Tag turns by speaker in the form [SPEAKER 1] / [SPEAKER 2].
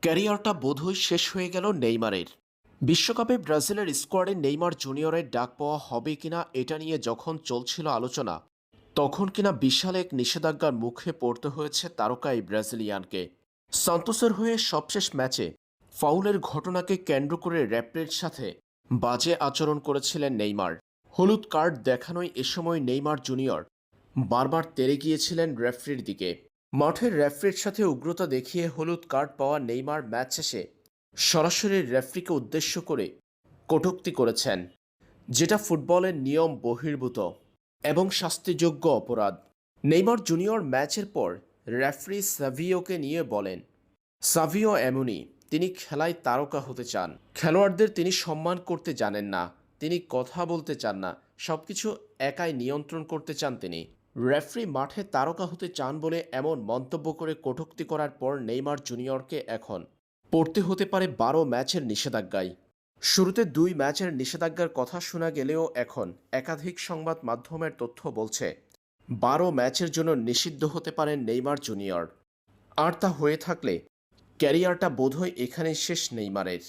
[SPEAKER 1] ক্যারিয়ারটা বোধহয় শেষ হয়ে গেল নেইমারের। বিশ্বকাপে ব্রাজিলের স্কোয়াডে নেইমার জুনিয়রের ডাক পাওয়া হবে কিনা এটা নিয়ে যখন চলছিল আলোচনা, তখন কিনা বিশাল এক নিষেধাজ্ঞার মুখে পড়তে হয়েছে তারকা এই ব্রাজিলিয়ানকে। সান্তোসের হয়ে সবশেষ ম্যাচে ফাউলের ঘটনাকে কেন্দ্র করে রেফারির সাথে বাজে আচরণ করেছিলেন নেইমার। হলুদ কার্ড দেখানোয় এ সময় নেইমার জুনিয়র বারবার তেড়ে গিয়েছিলেন রেফারির দিকে। মাঠের রেফারির সাথে উগ্রতা দেখিয়ে হলুদ কার্ড পাওয়া নেইমার ম্যাচ শেষে সরাসরি রেফারিকে উদ্দেশ্য করে কটূক্তি করেছেন, যেটা ফুটবলের নিয়ম বহির্ভূত এবং শাস্তিযোগ্য অপরাধ। নেইমার জুনিয়র ম্যাচের পর রেফারি সাভিওকে নিয়ে বলেন, সাভিও এমনই, তিনি খেলায় তারকা হতে চান, খেলোয়াড়দের তিনি সম্মান করতে জানেন না, তিনি কথা বলতে চান না, সবকিছু একাই নিয়ন্ত্রণ করতে চান তিনি। রেফারি মাঠে তারকা হতে চান বলে এমন মন্তব্য করে কটূক্তি করার পর নেইমার জুনিয়রকে এখন পড়তে হতে পারে 12 ম্যাচের নিষেধাজ্ঞায়। শুরুতে 2 ম্যাচের নিষেধাজ্ঞার কথা শোনা গেলেও এখন একাধিক সংবাদ মাধ্যমের তথ্য বলছে 12 ম্যাচের জন্য নিষিদ্ধ হতে পারেন নেইমার জুনিয়র। আর তা হয়ে থাকলে ক্যারিয়ারটা বোধহয় এখানেই শেষ নেইমারের।